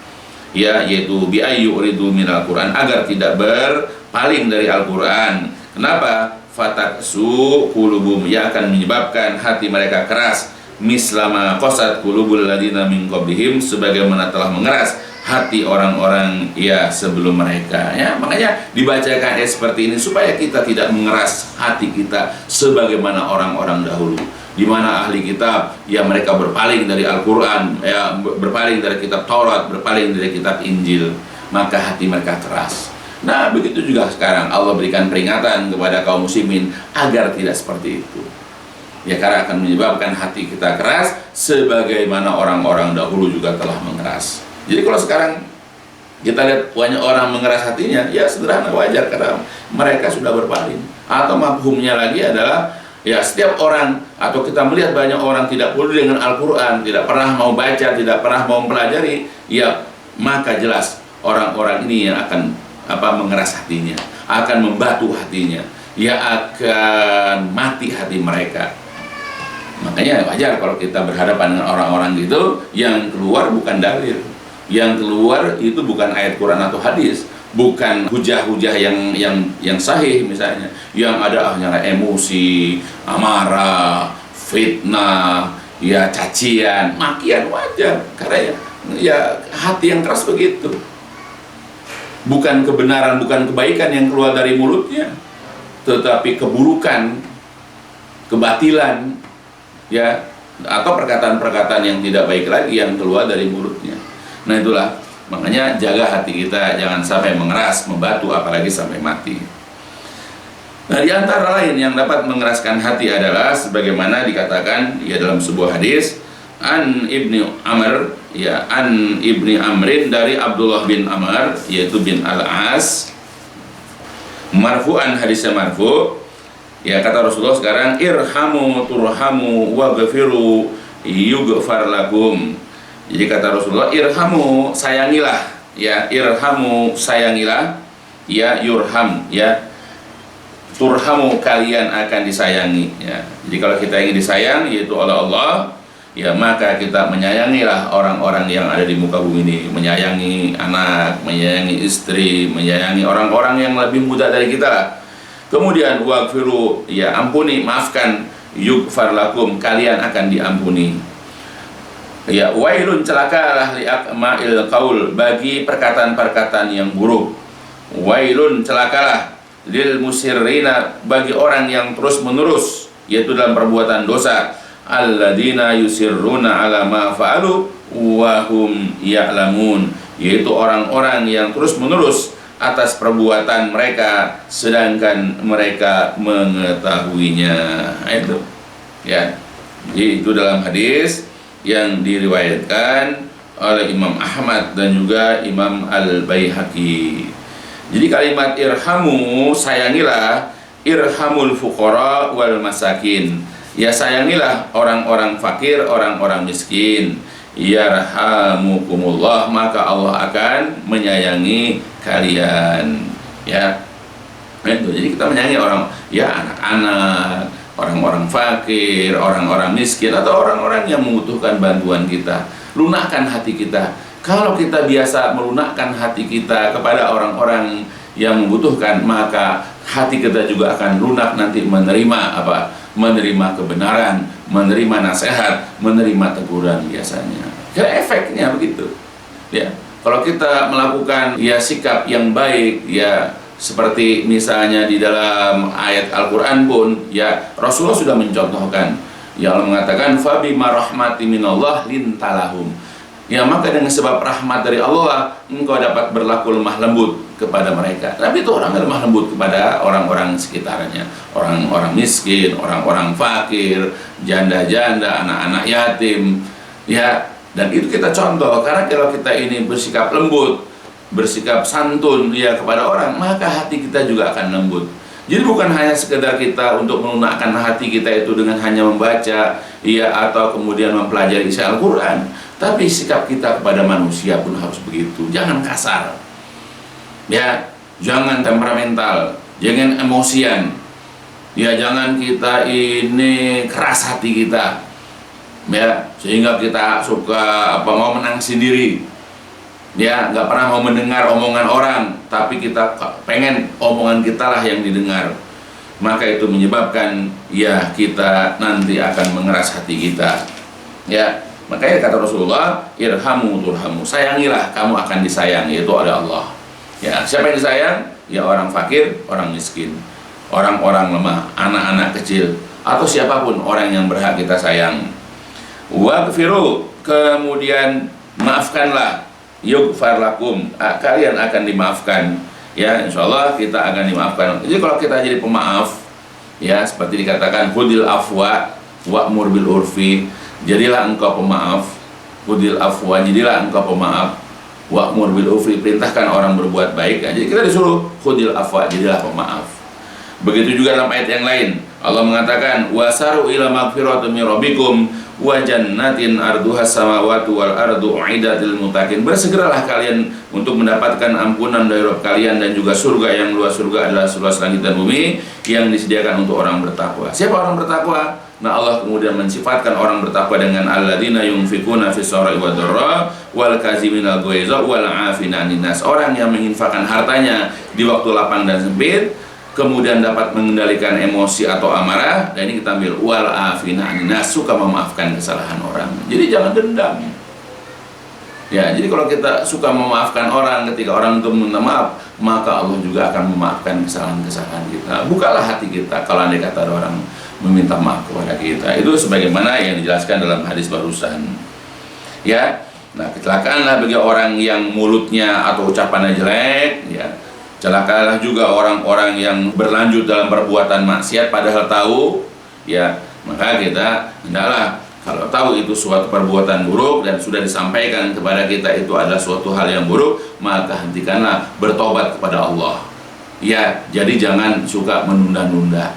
ya yaitu bi ayyuridu minal Quran, agar tidak berpaling dari Al-Quran. Kenapa? Fataksu qulubum, ya akan menyebabkan hati mereka keras, mislama qasat qulubul ladina min qablihim, sebagaimana telah mengeras hati orang-orang ya sebelum mereka. Ya, makanya dibacakan ayat seperti ini supaya kita tidak mengeras hati kita sebagaimana orang-orang dahulu, di mana ahli kitab ya mereka berpaling dari Al-Quran, ya berpaling dari kitab Taurat, berpaling dari kitab Injil, maka hati mereka keras. Nah, begitu juga sekarang Allah berikan peringatan kepada kaum muslimin agar tidak seperti itu. Ya, karena akan menyebabkan hati kita keras sebagaimana orang-orang dahulu juga telah mengeras. Jadi kalau sekarang kita lihat banyak orang mengeras hatinya, ya sederhana, wajar, karena mereka sudah berpaling. Atau mafhumnya lagi adalah ya setiap orang, atau kita melihat banyak orang tidak peduli dengan Al-Quran, tidak pernah mau baca, tidak pernah mau mempelajari, ya maka jelas orang-orang ini yang akan mengeras hatinya, akan membatu hatinya, ya akan mati hati mereka. Makanya wajar kalau kita berhadapan dengan orang-orang gitu, yang keluar bukan dalil, yang keluar itu bukan ayat Quran atau hadis, bukan hujah-hujah yang sahih misalnya, yang ada hanyalah emosi, amarah, fitnah, ya cacian, makian, wajar karena ya hati yang keras begitu. Bukan kebenaran, bukan kebaikan yang keluar dari mulutnya, tetapi keburukan, kebatilan, ya, atau perkataan-perkataan yang tidak baik lagi yang keluar dari mulutnya. Nah itulah, makanya jaga hati kita, jangan sampai mengeras, membatu, apalagi sampai mati. Nah di antara lain yang dapat mengeraskan hati adalah sebagaimana dikatakan ya dalam sebuah hadis, An Ibni Amr, ya, An Ibni Amrin, dari Abdullah bin Amr yaitu bin Al-As, marfu'an, hadisnya marfu', ya, kata Rasulullah sekarang, irhamu turhamu waghfiru yughfar lakum. Jadi kata Rasulullah, irhamu, sayangilah, ya, irhamu, sayangilah, ya, yurham, ya, turhamu, kalian akan disayangi, ya. Jadi kalau kita ingin disayang yaitu oleh Allah, ya, maka kita menyayangilah orang-orang yang ada di muka bumi ini, menyayangi anak, menyayangi istri, menyayangi orang-orang yang lebih muda dari kita lah. Kemudian waghfiru, ya, ampuni, maafkan, yughfar lakum, kalian akan diampuni. Ya, wailun, celakalah li aqma'il qaul, bagi perkataan-perkataan yang buruk. Wailun, celakalah lil musirrina, bagi orang yang terus-menerus yaitu dalam perbuatan dosa. Alladzina yusirruna ala ma fa'alu wa hum ya'lamun, yaitu orang-orang yang terus-menerus atas perbuatan mereka sedangkan mereka mengetahuinya. Itu, ya. Jadi itu dalam hadis yang diriwayatkan oleh Imam Ahmad dan juga Imam Al-Baihaqi. Jadi kalimat irhamu, sayangilah, irhamul fuqara wal masakin, ya, sayangilah orang-orang fakir, orang-orang miskin. Yarhamukumullah, maka Allah akan menyayangi kalian, ya. Itu, jadi kita menyayangi orang, ya, anak-anak, orang-orang fakir, orang-orang miskin, atau orang-orang yang membutuhkan bantuan kita. Lunakkan hati kita. Kalau kita biasa melunakkan hati kita kepada orang-orang yang membutuhkan, maka hati kita juga akan lunak nanti menerima apa? Menerima kebenaran, menerima nasihat, menerima teguran biasanya. Ya, efeknya begitu. Ya, kalau kita melakukan ya sikap yang baik, ya, seperti misalnya di dalam ayat Al-Qur'an pun, ya, Rasulullah sudah mencontohkan. Ya, Allah mengatakan fabima rahmati minallah lintalahum. Ya, maka dengan sebab rahmat dari Allah engkau dapat berlaku lemah lembut kepada mereka. Tapi itu orang lemah lembut kepada orang-orang sekitarnya, orang-orang miskin, orang-orang fakir, janda-janda, anak-anak yatim, ya. Dan itu kita contoh, karena kalau kita ini bersikap lembut, bersikap santun, ya, kepada orang, maka hati kita juga akan lembut. Jadi bukan hanya sekedar kita untuk melunakkan hati kita itu dengan hanya membaca, ya, atau kemudian mempelajari isi Al-Quran, tapi sikap kita kepada manusia pun harus begitu. Jangan kasar, ya, jangan temperamental, jangan emosian, ya, jangan kita ini keras hati kita, ya, sehingga kita suka mau menang sendiri, ya, nggak pernah mau mendengar omongan orang, tapi kita pengen omongan kita lah yang didengar. Maka itu menyebabkan ya kita nanti akan mengeras hati kita, ya. Makanya kata Rasulullah, irhamu turhamu, sayangilah, kamu akan disayang, yaitu oleh Allah. Ya, siapa yang disayang? Ya, orang fakir, orang miskin, orang-orang lemah, anak-anak kecil, atau siapapun orang yang berhak kita sayang. Waghfiru, kemudian maafkanlah, yughfar lakum, kalian akan dimaafkan, ya, insyaallah kita akan dimaafkan. Jadi kalau kita jadi pemaaf, ya, seperti dikatakan hudil afwa wa'mur bil urfi, jadilah engkau pemaaf, hudil afwa, jadilah engkau pemaaf, wa'mur bil urfi, perintahkan orang berbuat baik. Jadi kita disuruh hudil afwa, jadilah pemaaf. Begitu juga dalam ayat yang lain, Allah mengatakan wasaru ila magfiratin min rabbikum wa jannatin arduhas samawati wal ardu uiddat lil muttaqin. Bersegeralah kalian untuk mendapatkan ampunan dari Rabb kalian dan juga surga yang luas surga adalah seluas langit dan bumi yang disediakan untuk orang bertakwa. Siapa orang bertakwa? Nah, Allah kemudian mensifatkan orang bertakwa dengan alladzina yunfikuna fis sarai wad dharra wal kaziminal ghaiza wal afina 'anil nas. Orang yang menginfakkan hartanya di waktu lapang dan sempit, kemudian dapat mengendalikan emosi atau amarah. Dan ini kita ambil wal afina 'anil nas, suka memaafkan kesalahan orang. Jadi jangan dendam. Ya, jadi kalau kita suka memaafkan orang ketika orang itu minta maaf, maka Allah juga akan memaafkan kesalahan-kesalahan kita. Bukalah hati kita kalau andai kata ada orang meminta maaf kepada kita. Itu sebagaimana yang dijelaskan dalam hadis barusan. Ya. Nah, kecelakaanlah bagi orang yang mulutnya atau ucapannya jelek, ya. Celakalah juga orang-orang yang berlanjut dalam perbuatan maksiat padahal tahu, ya. Maka kita hendaklah kalau tahu itu suatu perbuatan buruk dan sudah disampaikan kepada kita itu adalah suatu hal yang buruk, maka hentikanlah, bertobat kepada Allah. Ya, jadi jangan suka menunda-nunda.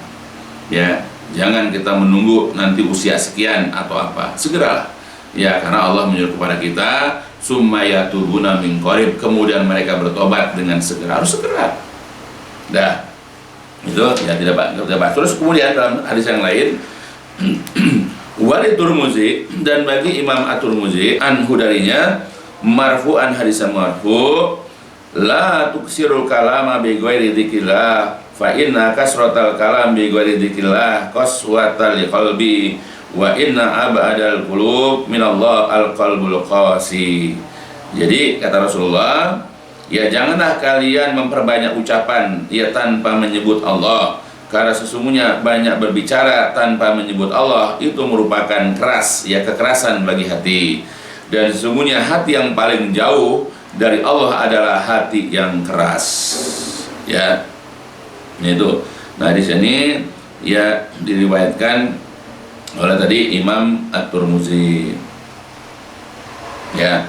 Ya, jangan kita menunggu nanti usia sekian atau apa. Segeralah. Ya, karena Allah menyuruh kepada kita summa yatubuna min qarib, kemudian mereka bertobat dengan segera. Harus segera. Dah. Itu ya tidak baik. Terus kemudian dalam hadis yang lain Wali Turmuzi, dan bagi Imam At-Turmuzi anhu darinya marfu'an hadis marfu, la tuksirul kalama bi ghairi dzikrillah fa inna kasratal kalam bi ghairi dzikrillah qaswatal qalbi wa inna abadal qulub minallah al-qalbul qasi. Jadi kata Rasulullah, ya janganlah kalian memperbanyak ucapan ya tanpa menyebut Allah, karena sesungguhnya banyak berbicara tanpa menyebut Allah itu merupakan keras, ya kekerasan bagi hati. Dan sesungguhnya hati yang paling jauh dari Allah adalah hati yang keras. Ya, itu. Nah di sini ya diriwayatkan oleh tadi Imam At-Turmuzi. Ya,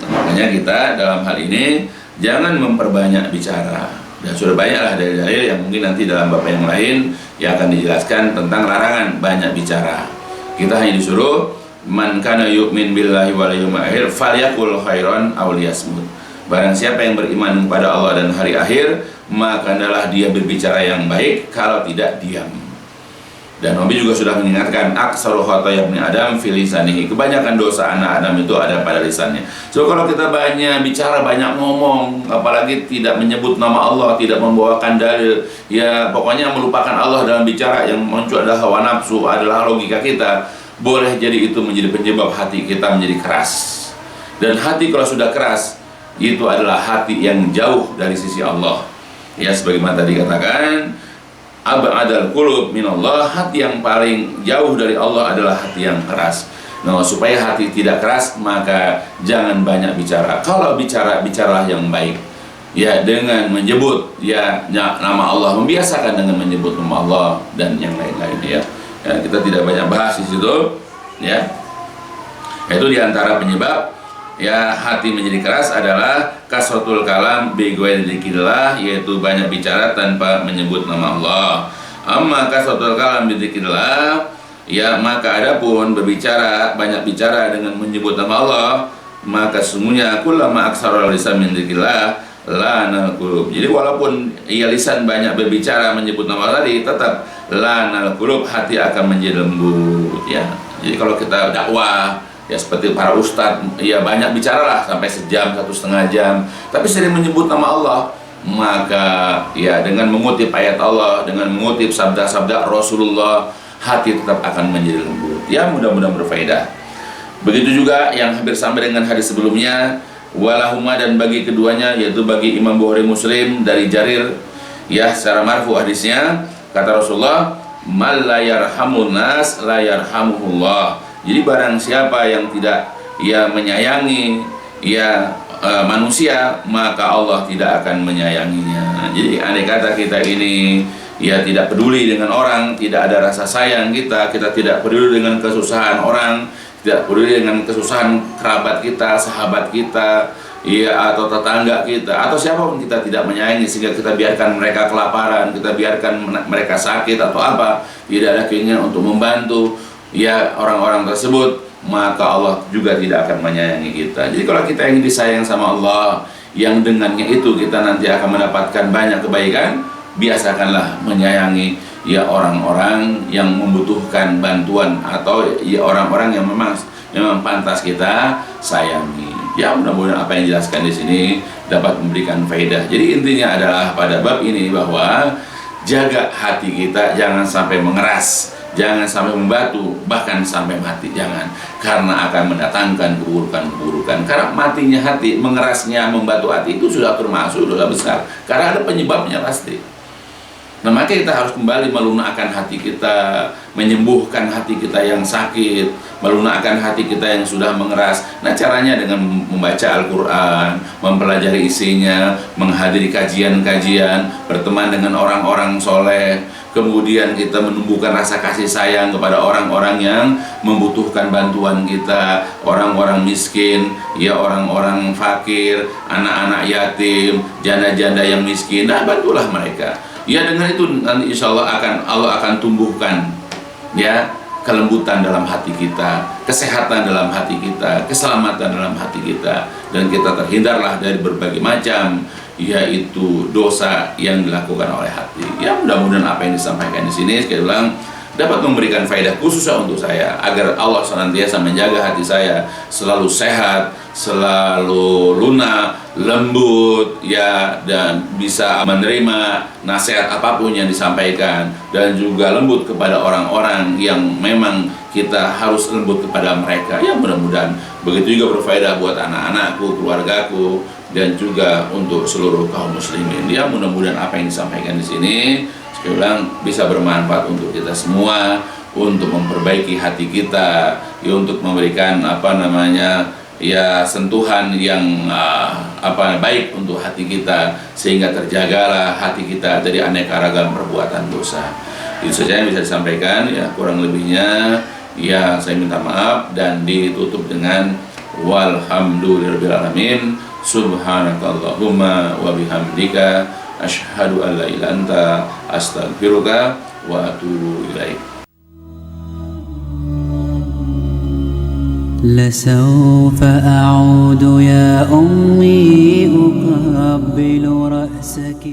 nah, makanya kita dalam hal ini jangan memperbanyak bicara. Dan sudah banyaklah dalil-dalil yang mungkin nanti dalam bab yang lain yang akan dijelaskan tentang larangan banyak bicara. Kita hanya disuruh man kana yu'min billahi wal yawmil akhir falyaqul khairan aw liyasmut. Barang siapa yang beriman kepada Allah dan hari akhir, maka hendaklah dia berbicara yang baik, kalau tidak diam. Dan Nabi juga sudah mengingatkan aksaru khataya ibni Adam fi lisanihi, kebanyakan dosa anak Adam itu ada pada lisannya. So kalau kita banyak bicara, banyak ngomong, apalagi tidak menyebut nama Allah, tidak membawakan dalil, ya pokoknya melupakan Allah dalam bicara, yang muncul adalah hawa nafsu, adalah logika kita, boleh jadi itu menjadi penyebab hati kita menjadi keras. Dan hati kalau sudah keras, itu adalah hati yang jauh dari sisi Allah. Ya sebagaimana tadi katakan, abadal qulub minallah, hati yang paling jauh dari Allah adalah hati yang keras. Nah, supaya hati tidak keras, maka jangan banyak bicara. Kalau bicara, bicaralah yang baik. Ya, dengan menyebut ya nama Allah, membiasakan dengan menyebut nama Allah dan yang lain-lain ya. Ya, kita tidak banyak bahas di situ ya. Itu diantara penyebab ya hati menjadi keras adalah kasratul kalam bi ghairi dzikrillah, yaitu banyak bicara tanpa menyebut nama Allah. Amma kasratul kalam bi dzikrillah, ya maka adapun berbicara, banyak bicara dengan menyebut nama Allah, maka sesungguhnya kullama aksara lisan min dzikrillah lanal qulub. Jadi walaupun ia lisan banyak berbicara menyebut nama Allah tadi, tetap lanal qulub, hati akan menjadi lembut ya. Jadi kalau kita dakwah ya seperti para ustadz, ya banyak bicaralah sampai sejam, 1,5 jam, tapi sering menyebut nama Allah, maka ya dengan mengutip ayat Allah, dengan mengutip sabda-sabda Rasulullah, hati tetap akan menjadi lembut. Ya mudah-mudahan berfaedah. Begitu juga yang hampir sama dengan hadis sebelumnya, walahuma, dan bagi keduanya, yaitu bagi Imam Bukhari Muslim dari Jarir ya secara marfu hadisnya, kata Rasulullah, man la yarhamun nas la yarhamuhullah. Jadi barang siapa yang tidak ya menyayangi ya manusia, maka Allah tidak akan menyayanginya. Jadi andai kata kita ini ya tidak peduli dengan orang, tidak ada rasa sayang kita tidak peduli dengan kesusahan orang, tidak peduli dengan kesusahan kerabat kita, sahabat kita, ya, atau tetangga kita, atau siapapun kita tidak menyayangi sehingga kita biarkan mereka kelaparan, kita biarkan mereka sakit atau apa, tidak ada keinginan untuk membantu ya orang-orang tersebut, maka Allah juga tidak akan menyayangi kita. Jadi kalau kita ingin disayang sama Allah, yang dengannya itu kita nanti akan mendapatkan banyak kebaikan, biasakanlah menyayangi ya orang-orang yang membutuhkan bantuan atau ya orang-orang yang memang pantas kita sayangi. Ya, mudah-mudahan apa yang dijelaskan di sini dapat memberikan faedah. Jadi intinya adalah pada bab ini bahwa jaga hati kita jangan sampai mengeras, jangan sampai membatu, bahkan sampai mati, jangan, karena akan mendatangkan keburukan-keburukan. Karena matinya hati, mengerasnya, membatu hati itu sudah termasuk dosa besar, karena ada penyebabnya pasti. Nah, maka kita harus kembali melunakkan hati kita, menyembuhkan hati kita yang sakit, melunakkan hati kita yang sudah mengeras. Nah, caranya dengan membaca Al-Quran, mempelajari isinya, menghadiri kajian-kajian, berteman dengan orang-orang soleh. Kemudian kita menumbuhkan rasa kasih sayang kepada orang-orang yang membutuhkan bantuan kita, orang-orang miskin, ya orang-orang fakir, anak-anak yatim, janda-janda yang miskin. Nah, bantulah mereka. Ya, dengan itu nanti insya Allah akan tumbuhkan ya kelembutan dalam hati kita, kesehatan dalam hati kita, keselamatan dalam hati kita, dan kita terhindarlah dari berbagai macam yaitu dosa yang dilakukan oleh hati. Ya, mudah-mudahan apa yang disampaikan di sini sekali ulang dapat memberikan faedah khususnya untuk saya, agar Allah senantiasa menjaga hati saya selalu sehat, selalu lunak, lembut ya, dan bisa menerima nasihat apapun yang disampaikan, dan juga lembut kepada orang-orang yang memang kita harus lembut kepada mereka. Ya, mudah-mudahan begitu juga berfaedah buat anak-anakku, keluargaku, dan juga untuk seluruh kaum muslimin. Ya, mudah-mudahan apa yang disampaikan di sini sekali ulang bisa bermanfaat untuk kita semua, untuk memperbaiki hati kita, ya, untuk memberikan ya sentuhan yang baik untuk hati kita, sehingga terjagalah hati kita dari aneka ragam perbuatan dosa. Itu saja yang bisa disampaikan, ya kurang lebihnya ya saya minta maaf, dan ditutup dengan walhamdulillahirabbil alamin, subhanakallahumma wa bihamdika asyhadu an la ilaha illa anta astaghfiruka wa atubu ilaik. لسوف أعود يا أمي أقبل رأسك